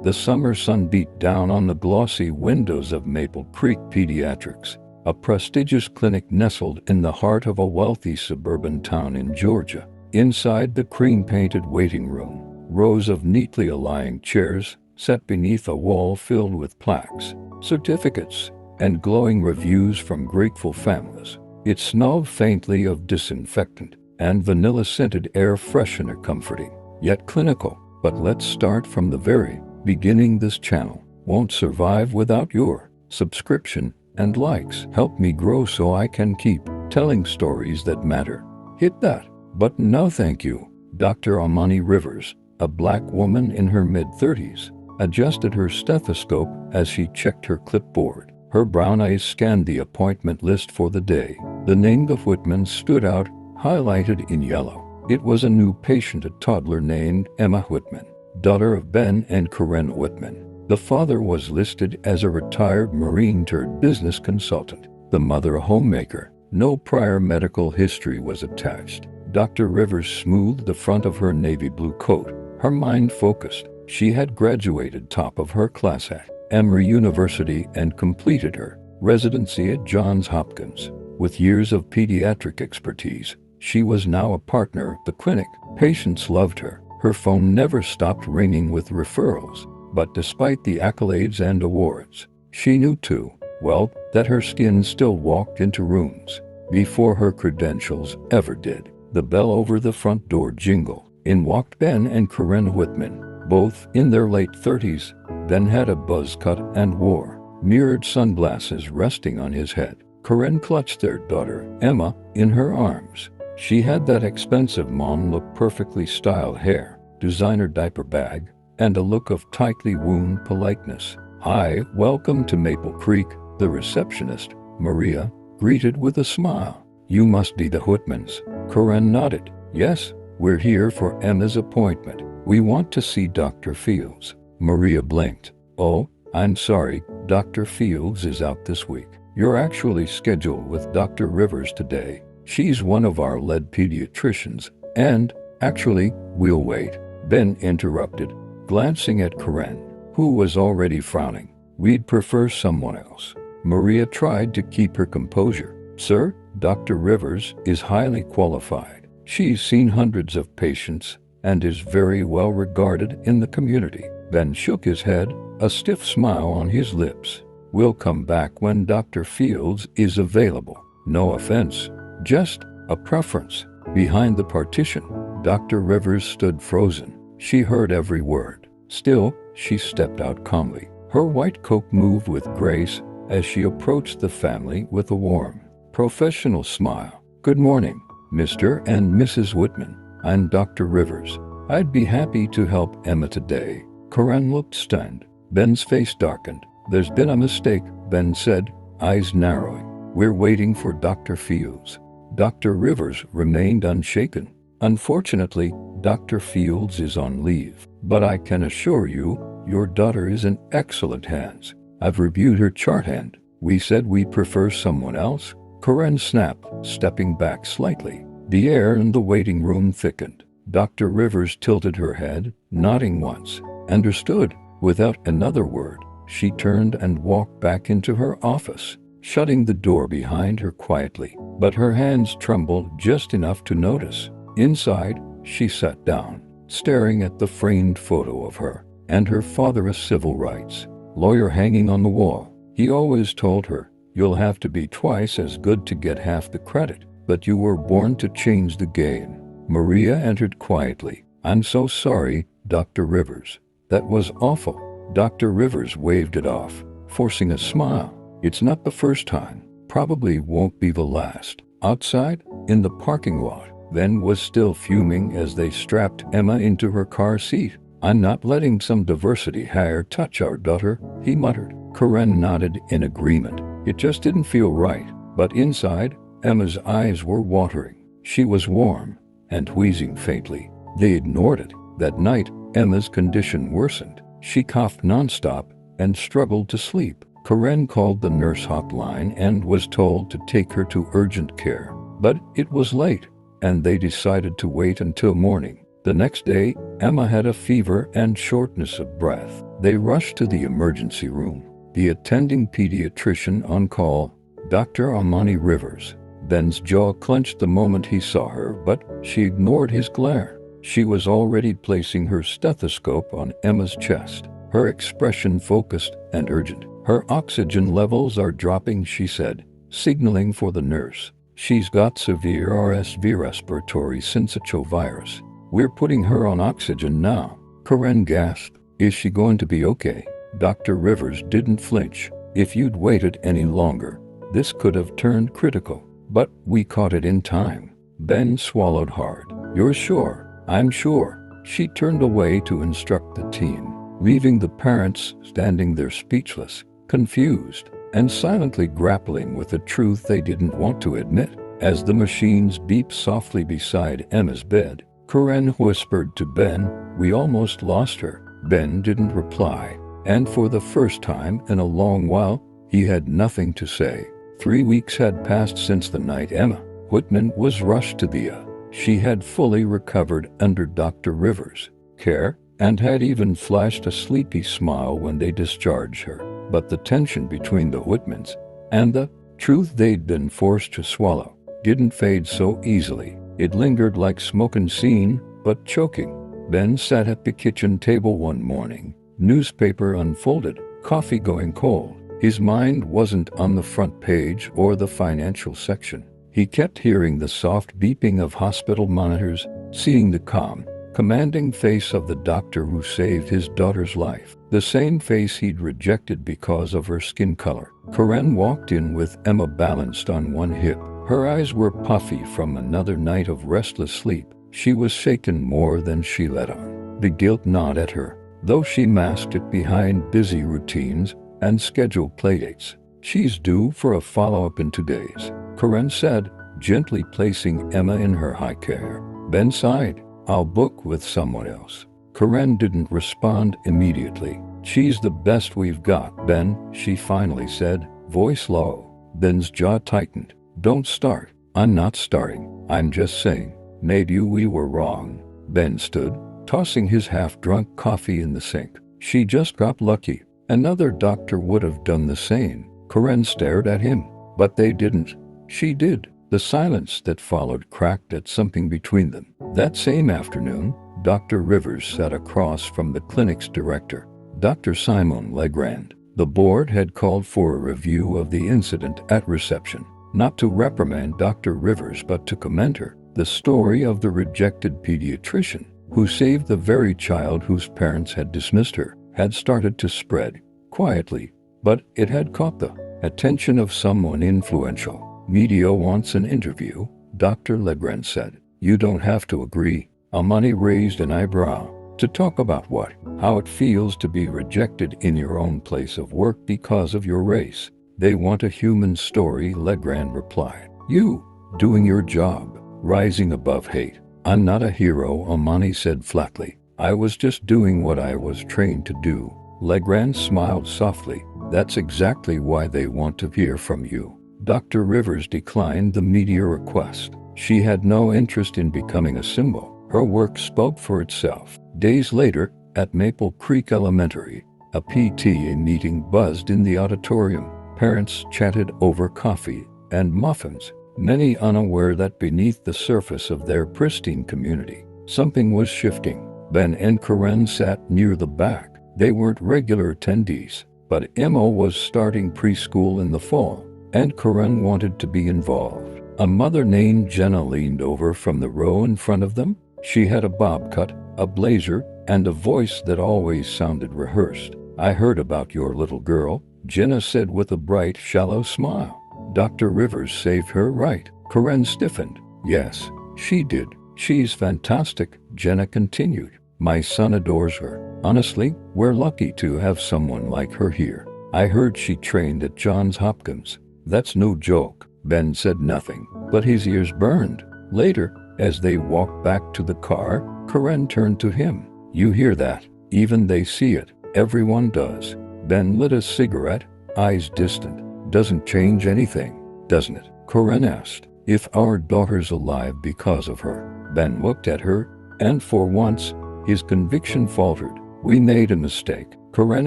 The summer sun beat down on the glossy windows of Maple Creek Pediatrics, a prestigious clinic nestled in the heart of a wealthy suburban town in Georgia. Inside the cream-painted waiting room, rows of neatly aligned chairs set beneath a wall filled with plaques, certificates, and glowing reviews from grateful families. It smelled faintly of disinfectant and vanilla-scented air freshener, comforting, yet clinical. But let's start from the very beginning. This channel won't survive without your subscription and likes. Help me grow so I can keep telling stories that matter. Hit that button now, thank you. Dr. Amani Rivers, a black woman in her mid-30s, adjusted her stethoscope as she checked her clipboard. Her brown eyes scanned the appointment list for the day. The name of Whitman stood out, highlighted in yellow. It was a new patient, a toddler named Emma Whitman, daughter of Ben and Karen Whitman. The father was listed as a retired Marine-turned-business consultant, the mother a homemaker. No prior medical history was attached. Dr. Rivers smoothed the front of her navy blue coat, her mind focused. She had graduated top of her class at Emory University and completed her residency at Johns Hopkins. With years of pediatric expertise, she was now a partner at the clinic. Patients loved her. Her phone never stopped ringing with referrals. But despite the accolades and awards, she knew too well that her skin still walked into rooms before her credentials ever did. The bell over the front door jingled. In walked Ben and Karen Whitman, both in their late 30s. Ben had a buzz cut and wore mirrored sunglasses resting on his head. Karen clutched their daughter, Emma, in her arms. She had that expensive mom look, perfectly styled hair, designer diaper bag, and a look of tightly wound politeness. "Hi, welcome to Maple Creek," the receptionist, Maria, greeted with a smile. "You must be the Whitmans." Karen nodded. "Yes, we're here for Emma's appointment. We want to see Dr. Fields." Maria blinked. "Oh, I'm sorry, Dr. Fields is out this week. You're actually scheduled with Dr. Rivers today. She's one of our lead pediatricians, and, actually, we'll wait." Ben interrupted, glancing at Karen, who was already frowning. "We'd prefer someone else." Maria tried to keep her composure. "Sir, Dr. Rivers is highly qualified. She's seen hundreds of patients and is very well regarded in the community." Ben shook his head, a stiff smile on his lips. "We'll come back when Dr. Fields is available. No offense, just a preference." Behind the partition, Dr. Rivers stood frozen. She heard every word. Still, she stepped out calmly. Her white coat moved with grace as she approached the family with a warm, professional smile. "Good morning, Mr. and Mrs. Whitman. I'm Dr. Rivers. I'd be happy to help Emma today." Karen looked stunned. Ben's face darkened. "There's been a mistake," Ben said, eyes narrowing. "We're waiting for Dr. Fields." Dr. Rivers remained unshaken. "Unfortunately, Dr. Fields is on leave, but I can assure you, your daughter is in excellent hands. I've reviewed her chart and we said we prefer someone else." Karen snapped, stepping back slightly. The air in the waiting room thickened. Dr. Rivers tilted her head, nodding once. "Understood." Without another word, she turned and walked back into her office, shutting the door behind her quietly. But her hands trembled just enough to notice. Inside, she sat down, staring at the framed photo of her and her father, a civil rights lawyer, hanging on the wall. He always told her, "You'll have to be twice as good to get half the credit, but you were born to change the game." Maria entered quietly. "I'm so sorry, Dr. Rivers. That was awful." Dr. Rivers waved it off, forcing a smile. "It's not the first time. Probably won't be the last." Outside, in the parking lot, Ben was still fuming as they strapped Emma into her car seat. "I'm not letting some diversity hire touch our daughter," he muttered. Karen nodded in agreement. It just didn't feel right. But inside, Emma's eyes were watering. She was warm and wheezing faintly. They ignored it. That night, Emma's condition worsened. She coughed nonstop and struggled to sleep. Karen called the nurse hotline and was told to take her to urgent care. But it was late, and they decided to wait until morning. The next day, Emma had a fever and shortness of breath. They rushed to the emergency room. The attending pediatrician on call, Dr. Amani Rivers. Ben's jaw clenched the moment he saw her, but she ignored his glare. She was already placing her stethoscope on Emma's chest, her expression focused and urgent. "Her oxygen levels are dropping," she said, signaling for the nurse. "She's got severe RSV, respiratory syncytial virus. We're putting her on oxygen now." Karen gasped. "Is she going to be okay?" Dr. Rivers didn't flinch. "If you'd waited any longer, this could have turned critical. But we caught it in time." Ben swallowed hard. "You're sure?" "I'm sure." She turned away to instruct the team, leaving the parents standing there speechless, confused, and silently grappling with a truth they didn't want to admit. As the machines beeped softly beside Emma's bed, Karen whispered to Ben, "We almost lost her." Ben didn't reply, and for the first time in a long while, he had nothing to say. 3 weeks had passed since the night Emma Whitman was rushed to the She had fully recovered under Dr. Rivers' care and had even flashed a sleepy smile when they discharged her. But the tension between the Whitmans and the truth they'd been forced to swallow didn't fade so easily. It lingered like smoke unseen, but choking. Ben sat at the kitchen table one morning, newspaper unfolded, coffee going cold. His mind wasn't on the front page or the financial section. He kept hearing the soft beeping of hospital monitors, seeing the calm, commanding face of the doctor who saved his daughter's life, the same face he'd rejected because of her skin color. Karen walked in with Emma balanced on one hip. Her eyes were puffy from another night of restless sleep. She was shaken more than she let on. The guilt gnawed at her, though she masked it behind busy routines and scheduled playdates. "She's due for a follow-up in 2 days," Karen said, gently placing Emma in her high care. Ben sighed. "I'll book with someone else." Karen didn't respond immediately. "She's the best we've got, Ben," she finally said, voice low. Ben's jaw tightened. "Don't start." "I'm not starting. I'm just saying, maybe we were wrong." Ben stood, tossing his half-drunk coffee in the sink. "She just got lucky. Another doctor would have done the same." Karen stared at him. "But they didn't." "She did." The silence that followed cracked at something between them. That same afternoon, Dr. Rivers sat across from the clinic's director, Dr. Simon Legrand. The board had called for a review of the incident at reception, not to reprimand Dr. Rivers but to commend her. The story of the rejected pediatrician, who saved the very child whose parents had dismissed her, had started to spread, quietly, but it had caught the attention of someone influential. "Media wants an interview," Dr. Legrand said. "You don't have to agree." Amani raised an eyebrow. "To talk about what? How it feels to be rejected in your own place of work because of your race. They want a human story," Legrand replied. "You, doing your job, rising above hate." "I'm not a hero," Amani said flatly. "I was just doing what I was trained to do." Legrand smiled softly. "That's exactly why they want to hear from you." Dr. Rivers declined the media request. She had no interest in becoming a symbol. Her work spoke for itself. Days later, at Maple Creek Elementary, a PTA meeting buzzed in the auditorium. Parents chatted over coffee and muffins, many unaware that beneath the surface of their pristine community, something was shifting. Ben and Karen sat near the back. They weren't regular attendees, but Emma was starting preschool in the fall, and Karen wanted to be involved. A mother named Jenna leaned over from the row in front of them. She had a bob cut, a blazer, and a voice that always sounded rehearsed. "I heard about your little girl," Jenna said with a bright, shallow smile. "Dr. Rivers saved her, right?" Karen stiffened. "Yes, she did. She's fantastic," Jenna continued. "My son adores her. Honestly, we're lucky to have someone like her here. I heard she trained at Johns Hopkins." "That's no joke." Ben said nothing, but his ears burned. Later, as they walked back to the car, Karen turned to him. "You hear that? Even they see it. Everyone does." Ben lit a cigarette, eyes distant. "Doesn't change anything, doesn't it?" Karen asked. "If our daughter's alive because of her." Ben looked at her, And for once, his conviction faltered. "We made a mistake." Karen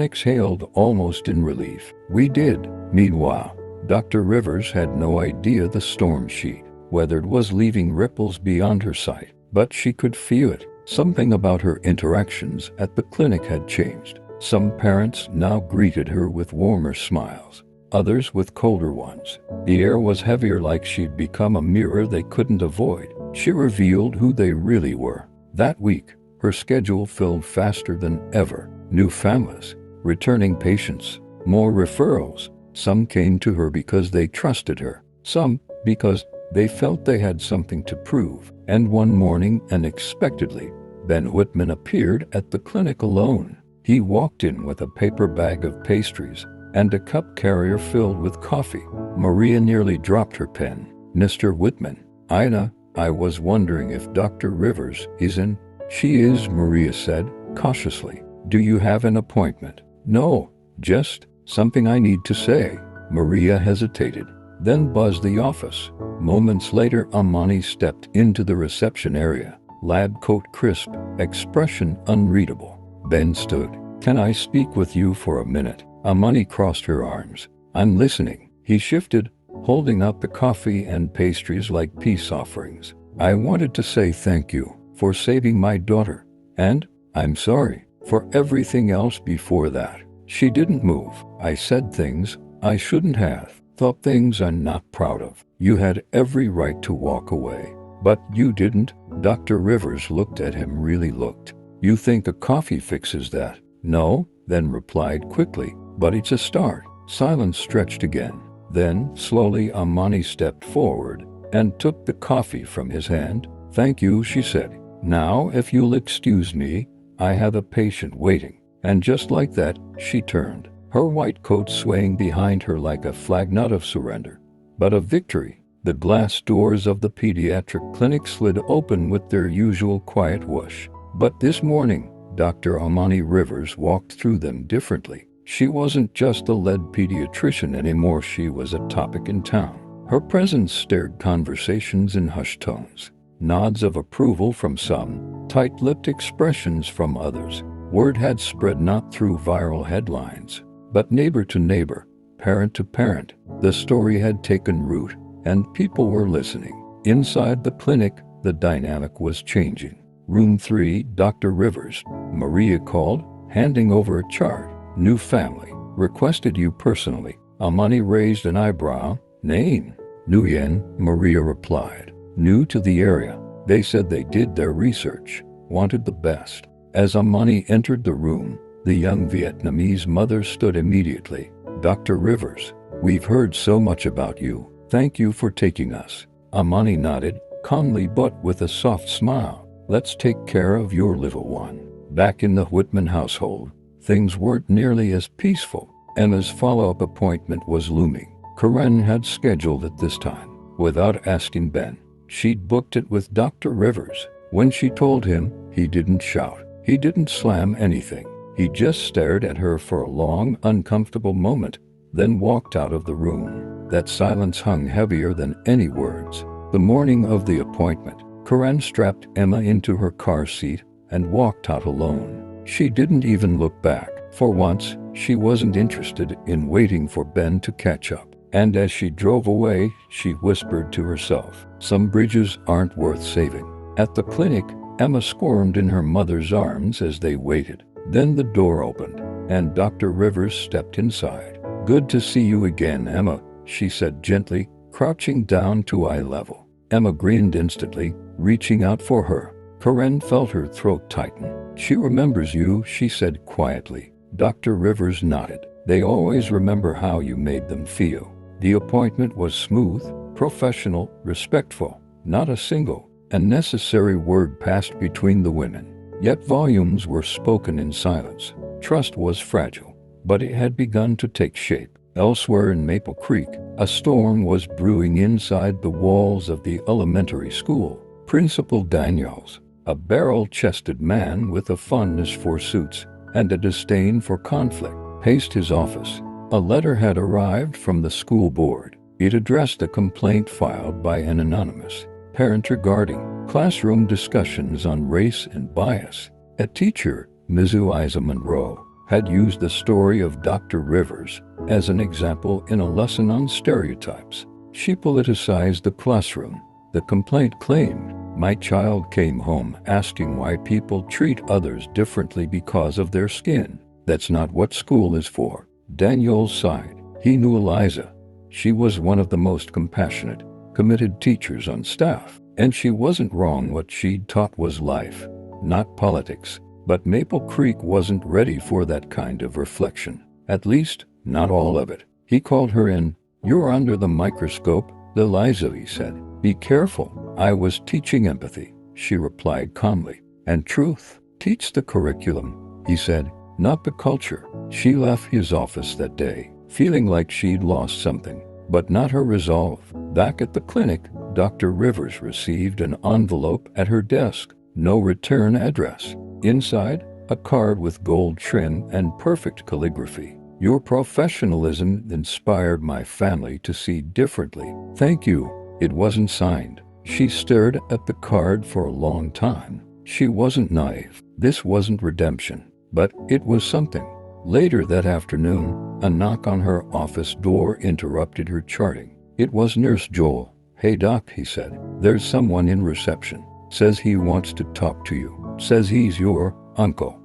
exhaled almost in relief. "We did." Meanwhile, Dr. Rivers had no idea the storm she weathered was leaving ripples beyond her sight, but she could feel it. Something about her interactions at the clinic had changed. Some parents now greeted her with warmer smiles, others with colder ones. The air was heavier, like she'd become a mirror they couldn't avoid. She revealed who they really were. That week, her schedule filled faster than ever. New families, returning patients, more referrals. Some came to her because they trusted her, some because they felt they had something to prove. And one morning, unexpectedly, Ben Whitman appeared at the clinic alone. He walked in with a paper bag of pastries and a cup carrier filled with coffee. Maria nearly dropped her pen. "Mr. Whitman, I was wondering if Dr. Rivers is in." "She is," Maria said, cautiously. "Do you have an appointment?" "No, just something I need to say." Maria hesitated, then buzzed the office. Moments later, Amani stepped into the reception area. Lab coat crisp, expression unreadable. Ben stood. "Can I speak with you for a minute?" Amani crossed her arms. "I'm listening." He shifted, holding up the coffee and pastries like peace offerings. "I wanted to say thank you for saving my daughter, and I'm sorry for everything else before that." She didn't move. "I said things I shouldn't have, thought things I'm not proud of. You had every right to walk away, but you didn't." Dr. Rivers looked at him, really looked. "You think a coffee fixes that?" "No," then replied quickly, "but it's a start." Silence stretched again. Then, slowly, Amani stepped forward and took the coffee from his hand. "Thank you," she said. "Now, if you'll excuse me, I have a patient waiting." And just like that, she turned, her white coat swaying behind her like a flag not of surrender, but of victory. The glass doors of the pediatric clinic slid open with their usual quiet whoosh. But this morning, Dr. Amani Rivers walked through them differently. She wasn't just a lead pediatrician anymore, she was a topic in town. Her presence stirred conversations in hushed tones, nods of approval from some, tight-lipped expressions from others. Word had spread not through viral headlines, but neighbor to neighbor, parent to parent. The story had taken root, and people were listening. Inside the clinic, the dynamic was changing. "Room 3, Dr. Rivers," Maria called, handing over a chart. "New family. Requested you personally." Amani raised an eyebrow. "Name?" "Nguyen," Maria replied. "New to the area. They said they did their research, wanted the best." As Amani entered the room, the young Vietnamese mother stood immediately. "Dr. Rivers, we've heard so much about you. Thank you for taking us." Amani nodded, calmly but with a soft smile. "Let's take care of your little one." Back in the Whitman household, things weren't nearly as peaceful. Emma's follow-up appointment was looming. Karen had scheduled it this time. Without asking Ben, she'd booked it with Dr. Rivers. When she told him, he didn't shout. He didn't slam anything. He just stared at her for a long, uncomfortable moment, then walked out of the room. That silence hung heavier than any words. The morning of the appointment, Karen strapped Emma into her car seat and walked out alone. She didn't even look back. For once, she wasn't interested in waiting for Ben to catch up. And as she drove away, she whispered to herself, "Some bridges aren't worth saving." At the clinic, Emma squirmed in her mother's arms as they waited. Then the door opened, and Dr. Rivers stepped inside. "Good to see you again, Emma," she said gently, crouching down to eye level. Emma grinned instantly, reaching out for her. Karen felt her throat tighten. "She remembers you," she said quietly. Dr. Rivers nodded. "They always remember how you made them feel." The appointment was smooth, professional, respectful. Not a single unnecessary word passed between the women. Yet volumes were spoken in silence. Trust was fragile, but it had begun to take shape. Elsewhere in Maple Creek, a storm was brewing inside the walls of the elementary school. Principal Daniels, a barrel-chested man with a fondness for suits and a disdain for conflict, paced his office. A letter had arrived from the school board. It addressed a complaint filed by an anonymous parent regarding Classroom discussions on race and bias. A teacher, Ms. Eliza Monroe, had used the story of Dr. Rivers as an example in a lesson on stereotypes. She politicized the classroom. The complaint claimed, "My child came home asking why people treat others differently because of their skin. That's not what school is for." Daniel sighed. He knew Eliza. She was one of the most compassionate, committed teachers on staff, and she wasn't wrong. What she'd taught was life, not politics. But Maple Creek wasn't ready for that kind of reflection. At least, not all of it. He called her in. "You're under the microscope, Eliza," he said. "Be careful." "I was teaching empathy," she replied calmly. "And truth. Teach the curriculum," he said, "not the culture." She left his office that day, feeling like she'd lost something, but not her resolve. Back at the clinic, Dr. Rivers received an envelope at her desk. No return address. Inside, a card with gold trim and perfect calligraphy. "Your professionalism inspired my family to see differently. Thank you." It wasn't signed. She stared at the card for a long time. She wasn't naive. This wasn't redemption, but it was something. Later that afternoon, a knock on her office door interrupted her charting. It was Nurse Joel. "Hey Doc," he said. "There's someone in reception. Says he wants to talk to you. Says he's your uncle."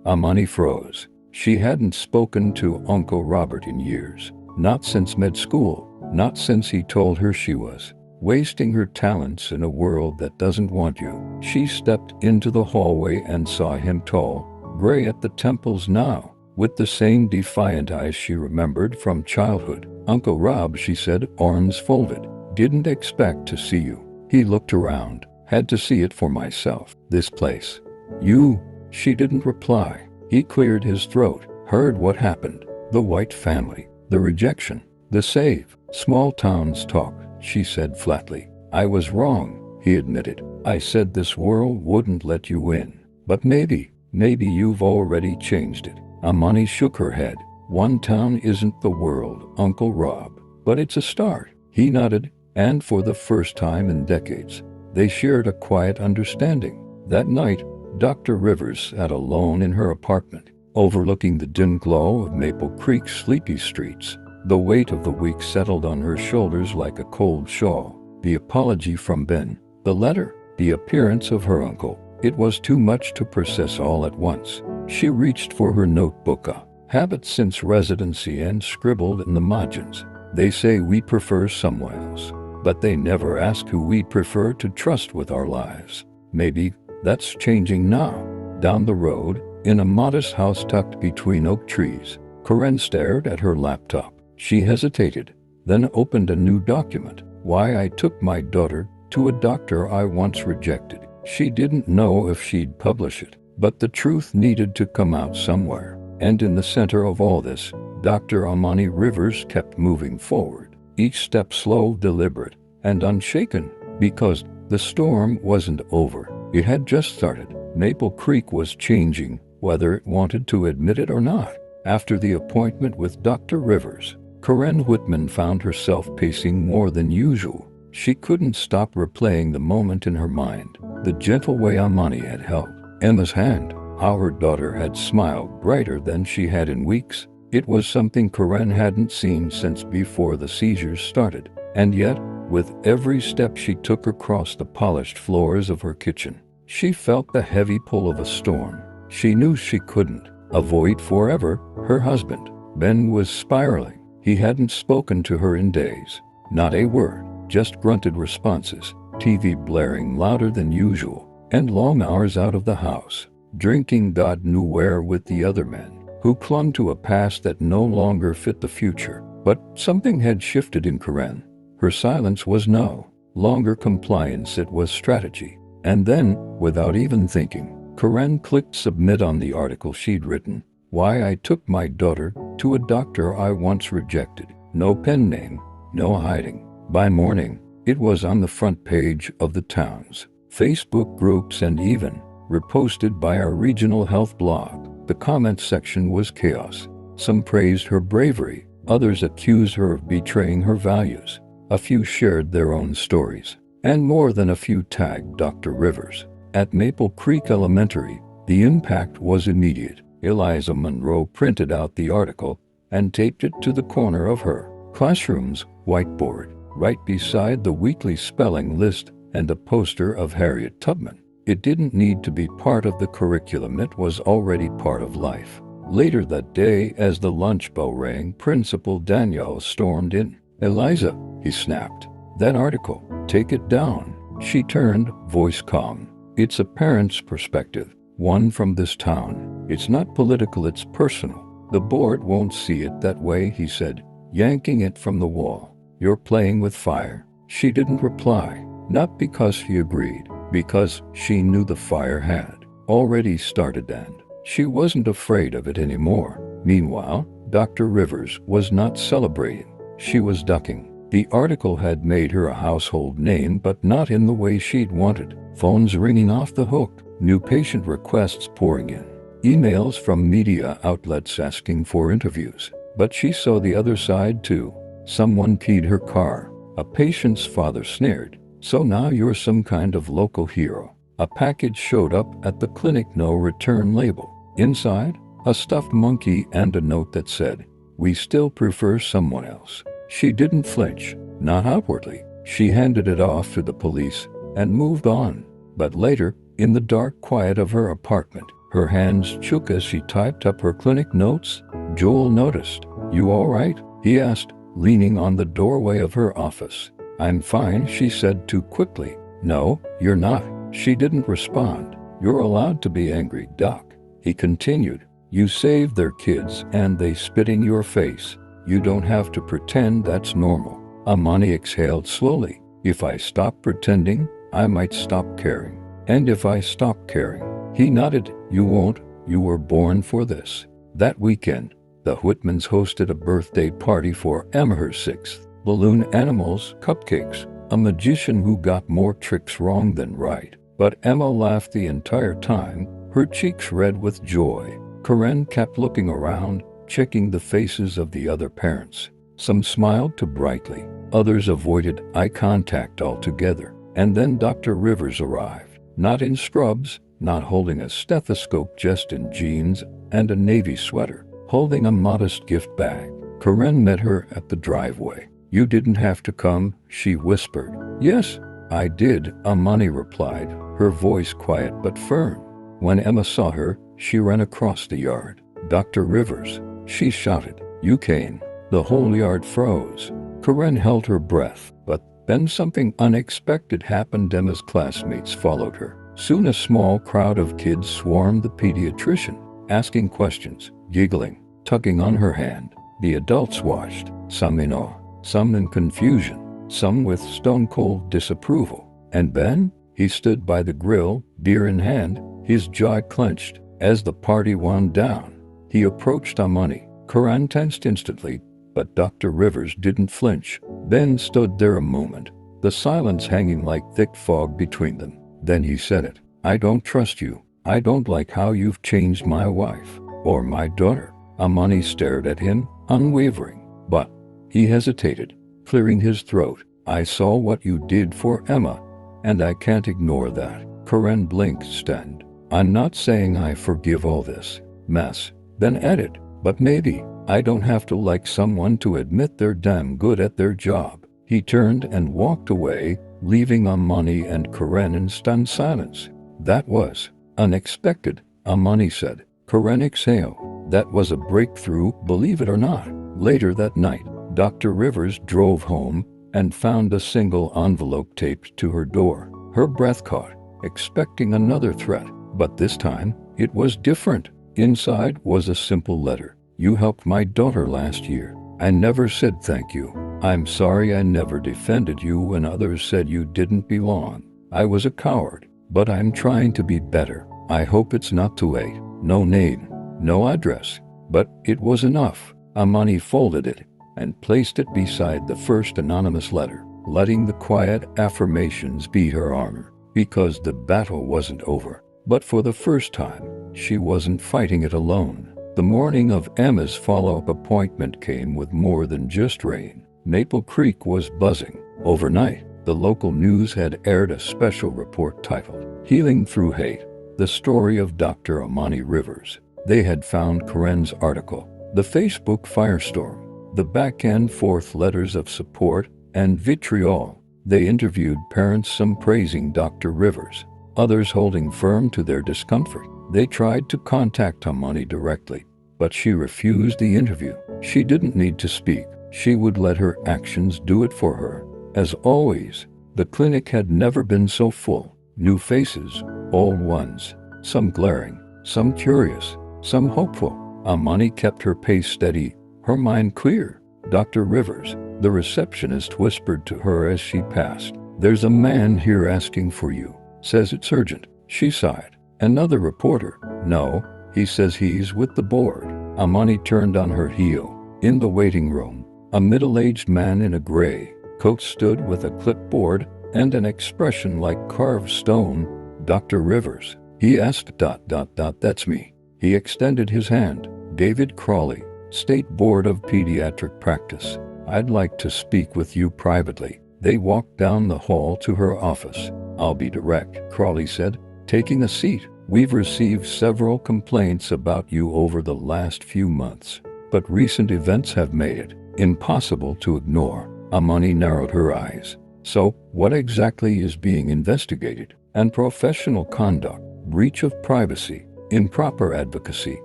Amani froze. She hadn't spoken to Uncle Robert in years. Not since med school. Not since he told her she was wasting her talents in a world that doesn't want you. She stepped into the hallway and saw him, tall, gray at the temples now, with the same defiant eyes she remembered from childhood. "Uncle Rob," she said, arms folded. "Didn't expect to see you." He looked around. "Had to see it for myself. This place." "You?" She didn't reply. He cleared his throat. "Heard what happened. The White family. The rejection. The save. Small towns talk," she said flatly. "I was wrong," he admitted. "I said this world wouldn't let you in. But maybe you've already changed it." Amani shook her head. "One town isn't the world, Uncle Rob. But it's a start." He nodded, and for the first time in decades, they shared a quiet understanding. That night, Dr. Rivers sat alone in her apartment, overlooking the dim glow of Maple Creek's sleepy streets. The weight of the week settled on her shoulders like a cold shawl. The apology from Ben, the letter, the appearance of her uncle. It was too much to process all at once. She reached for her notebook, a habit since residency, and scribbled in the margins. "They say we prefer someone else, but they never ask who we prefer to trust with our lives. Maybe that's changing now." Down the road, in a modest house tucked between oak trees, Corinne stared at her laptop. She hesitated, then opened a new document. "Why I took my daughter to a doctor I once rejected." She didn't know if she'd publish it, but the truth needed to come out somewhere. And in the center of all this, Dr. Amani Rivers kept moving forward, each step slow, deliberate, and unshaken, because the storm wasn't over. It had just started. Maple Creek was changing, whether it wanted to admit it or not. After the appointment with Dr. Rivers, Corinne Whitman found herself pacing more than usual. She couldn't stop replaying the moment in her mind, the gentle way Amani had held Emma's hand, how her daughter had smiled brighter than she had in weeks. It was something Corinne hadn't seen since before the seizures started. And yet, with every step she took across the polished floors of her kitchen, she felt the heavy pull of a storm. She knew she couldn't avoid forever her husband. Ben was spiraling. He hadn't spoken to her in days. Not a word, just grunted responses, TV blaring louder than usual, and long hours out of the house, drinking God knew where with the other men, who clung to a past that no longer fit the future. But something had shifted in Corinne. Her silence was no longer compliance, it was strategy. And then, without even thinking, Corinne clicked submit on the article she'd written. "Why I took my daughter to a doctor I once rejected." No pen name, no hiding. By morning, it was on the front page of the town's Facebook groups and even reposted by our regional health blog. The comment section was chaos. Some praised her bravery, others accused her of betraying her values. A few shared their own stories, and more than a few tagged Dr. Rivers. At Maple Creek Elementary, the impact was immediate. Eliza Monroe printed out the article and taped it to the corner of her classroom's whiteboard, right beside the weekly spelling list and a poster of Harriet Tubman. It didn't need to be part of the curriculum, it was already part of life. Later that day, as the lunch bell rang, Principal Daniel stormed in. "Eliza," he snapped, "that article, take it down." She turned, voice calm. "It's a parent's perspective, one from this town. It's not political, it's personal. The board won't see it that way," he said, yanking it from the wall. "You're playing with fire." She didn't reply, not because she agreed, because she knew the fire had already started and she wasn't afraid of it anymore. Meanwhile, Dr. Rivers was not celebrating. She was ducking. The article had made her a household name, but not in the way she'd wanted. Phones ringing off the hook, new patient requests pouring in, emails from media outlets asking for interviews. But she saw the other side too. Someone keyed her car. A patient's father sneered. "So now you're some kind of local hero." A package showed up at the clinic, no return label. Inside, a stuffed monkey and a note that said, "We still prefer someone else." She didn't flinch, not outwardly. She handed it off to the police and moved on. But later, in the dark quiet of her apartment, her hands shook as she typed up her clinic notes. Joel noticed. "You all right?" he asked, leaning on the doorway of her office. "I'm fine," she said too quickly. "No, you're not." She didn't respond. "You're allowed to be angry, Doc," he continued. "You saved their kids and they spit in your face. You don't have to pretend that's normal." Amani exhaled slowly. "If I stop pretending, I might stop caring. And if I stop caring," he nodded, "you won't. You were born for this." That weekend, the Whitmans hosted a birthday party for Emma, her 6th. Balloon animals, cupcakes, a magician who got more tricks wrong than right. But Emma laughed the entire time, her cheeks red with joy. Karen kept looking around, checking the faces of the other parents. Some smiled too brightly, others avoided eye contact altogether. And then Dr. Rivers arrived, not in scrubs, not holding a stethoscope, just in jeans and a navy sweater, holding a modest gift bag. Karen met her at the driveway. "You didn't have to come," she whispered. "Yes, I did," Amani replied, her voice quiet but firm. When Emma saw her, she ran across the yard. "Dr. Rivers," she shouted. "You came." The whole yard froze. Karen held her breath, but then something unexpected happened. Emma's classmates followed her. Soon a small crowd of kids swarmed the pediatrician, asking questions, giggling, tugging on her hand. The adults watched, some in awe, some in confusion, some with stone-cold disapproval. And Ben? He stood by the grill, beer in hand, his jaw clenched. As the party wound down, he approached Amani. Karen tensed instantly, but Dr. Rivers didn't flinch. Ben stood there a moment, the silence hanging like thick fog between them. Then he said it. "I don't trust you. I don't like how you've changed my wife, or my daughter." Amani stared at him, unwavering. "But," he hesitated, clearing his throat, "I saw what you did for Emma, and I can't ignore that." Karen blinked, stunned. "I'm not saying I forgive all this mess." Then added, "But maybe I don't have to like someone to admit they're damn good at their job." He turned and walked away, leaving Amani and Karen in stunned silence. "That was unexpected," Amani said. Karen exhaled. "That was a breakthrough, believe it or not." Later that night, Dr. Rivers drove home and found a single envelope taped to her door. Her breath caught, expecting another threat, but this time it was different. Inside was a simple letter. "You helped my daughter last year. I never said thank you. I'm sorry I never defended you when others said you didn't belong. I was a coward, but I'm trying to be better. I hope it's not too late." No name, no address, but it was enough. Amani folded it and placed it beside the first anonymous letter, letting the quiet affirmations be her armor, because the battle wasn't over. But for the first time, she wasn't fighting it alone. The morning of Emma's follow-up appointment came with more than just rain. Maple Creek was buzzing. Overnight, The local news had aired a special report titled, "Healing Through Hate, the Story of Dr. Amani Rivers." They had found Karen's article, the Facebook firestorm, the back-and-forth letters of support, and vitriol. They interviewed parents, some praising Dr. Rivers, others holding firm to their discomfort. They tried to contact Amani directly, but she refused the interview. She didn't need to speak. She would let her actions do it for her. As always, the clinic had never been so full. New faces, old ones, some glaring, some curious, some hopeful. Amani kept her pace steady, her mind clear. "Dr. Rivers," the receptionist whispered to her as she passed. "There's a man here asking for you. Says it's urgent." She sighed. "Another reporter?" "No, he says he's with the board." Amani turned on her heel. In the waiting room, a middle-aged man in a gray coat stood with a clipboard and an expression like carved stone. "Dr. Rivers?" he asked. That's me." He extended his hand. "David Crawley, State Board of Pediatric Practice. I'd like to speak with you privately." They walked down the hall to her office. "I'll be direct," Crawley said, taking a seat. "We've received several complaints about you over the last few months, but recent events have made it impossible to ignore." Amani narrowed her eyes. "So, what exactly is being investigated?" "Unprofessional conduct, breach of privacy, improper advocacy,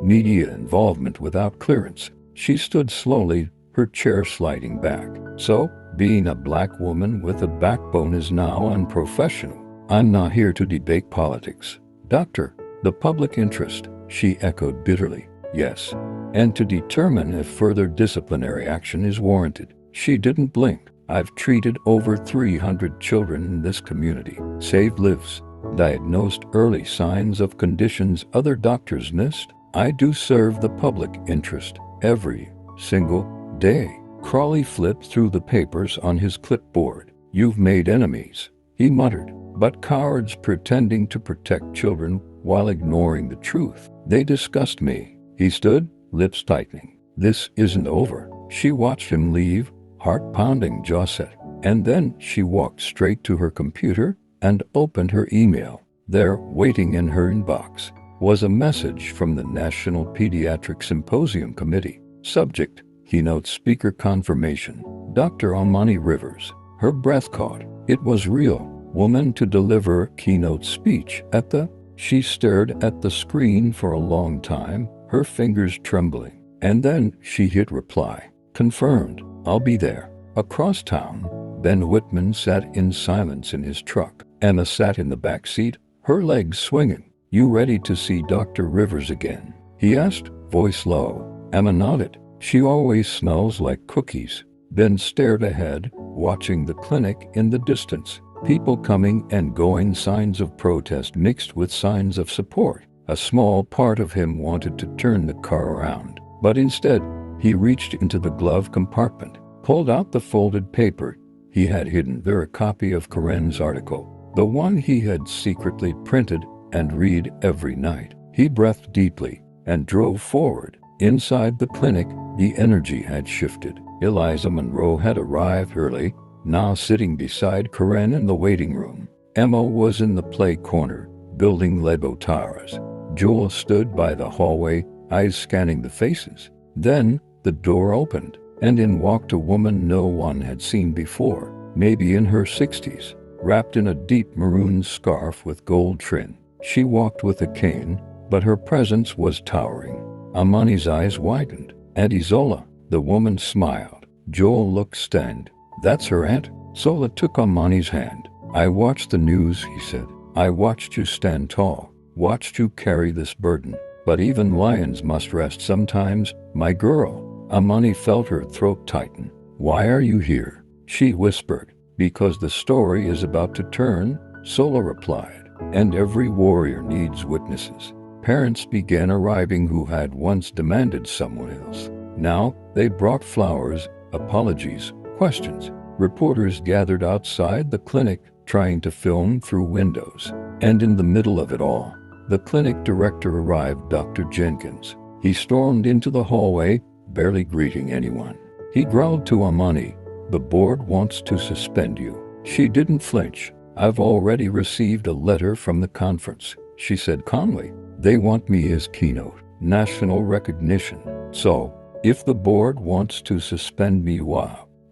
media involvement without clearance." She stood slowly, her chair sliding back. "So, being a black woman with a backbone is now unprofessional." "I'm not here to debate politics, Doctor." "The public interest," she echoed bitterly. "Yes, and to determine if further disciplinary action is warranted." She didn't blink. "I've treated over 300 children in this community, saved lives, diagnosed early signs of conditions other doctors missed. I do serve the public interest every single day." Crawley flipped through the papers on his clipboard. "You've made enemies," he muttered, "but cowards pretending to protect children while ignoring the truth. They disgust me." He stood, lips tightening. "This isn't over." She watched him leave, heart-pounding, jaw set, and then she walked straight to her computer and opened her email. There, waiting in her inbox, was a message from the National Pediatric Symposium Committee. Subject, keynote speaker confirmation, Dr. Amani Rivers. Her breath caught. It was real. Woman to deliver keynote speech at the... She stared at the screen for a long time, her fingers trembling. And then she hit reply. "Confirmed. I'll be there." Across town, Ben Whitman sat in silence in his truck. Emma sat in the back seat, her legs swinging. "You ready to see Dr. Rivers again?" he asked, voice low. Emma nodded. "She always smells like cookies." Ben stared ahead, watching the clinic in the distance. People coming and going, signs of protest mixed with signs of support. A small part of him wanted to turn the car around, but instead, he reached into the glove compartment, pulled out the folded paper he had hidden there, a copy of Karen's article, the one he had secretly printed and read every night. He breathed deeply and drove forward. Inside the clinic, the energy had shifted. Eliza Monroe had arrived early, now sitting beside Karen in the waiting room. Emma was in the play corner, building Lego towers. Joel stood by the hallway, eyes scanning the faces. Then, the door opened, and in walked a woman no one had seen before, maybe in her 60s, wrapped in a deep maroon scarf with gold trim. She walked with a cane, but her presence was towering. Amani's eyes widened. "Aunt Isola," the woman smiled. Joel looked stunned. "That's her aunt?" Sola took Amani's hand. "I watched the news," he said. "I watched you stand tall, watched you carry this burden. But even lions must rest sometimes, my girl." Amani felt her throat tighten. "Why are you here?" she whispered. "Because the story is about to turn," Sola replied, "and every warrior needs witnesses." Parents began arriving who had once demanded someone else. Now, they brought flowers, apologies, questions. Reporters gathered outside the clinic, trying to film through windows. And in the middle of it all, the clinic director arrived, Dr. Jenkins. He stormed into the hallway, barely greeting anyone. He growled to Amani, "The board wants to suspend you." She didn't flinch. "I've already received a letter from the conference," she said calmly. "They want me as keynote, national recognition. So, if the board wants to suspend me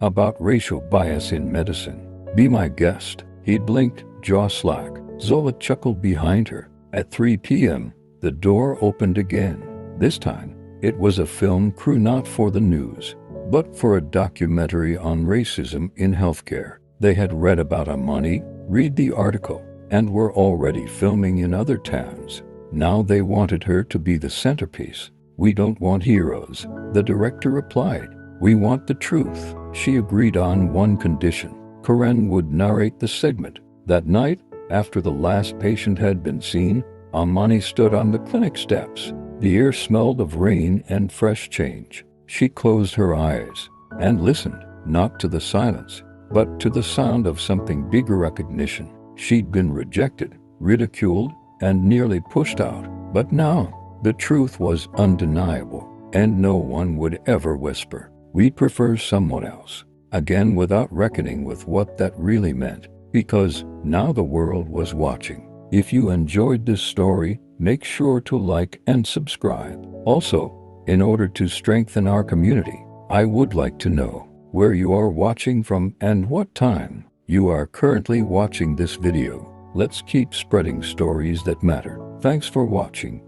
about racial bias in medicine, be my guest." He blinked, jaw slack. Zola chuckled behind her. At 3 p.m., the door opened again. This time, it was a film crew, not for the news, but for a documentary on racism in healthcare. They had read about Amani, read the article, and were already filming in other towns. Now they wanted her to be the centerpiece. "We don't want heroes," the director replied. "We want the truth." She agreed on one condition: Karen would narrate the segment. That night, after the last patient had been seen, Amani stood on the clinic steps. The air smelled of rain and fresh change. She closed her eyes and listened, not to the silence, but to the sound of something bigger: recognition. She'd been rejected, ridiculed, and nearly pushed out. But now, the truth was undeniable, and no one would ever whisper, "We prefer someone else," again, without reckoning with what that really meant, because now the world was watching. If you enjoyed this story, make sure to like and subscribe. Also, in order to strengthen our community, I would like to know where you are watching from and what time you are currently watching this video. Let's keep spreading stories that matter. Thanks for watching.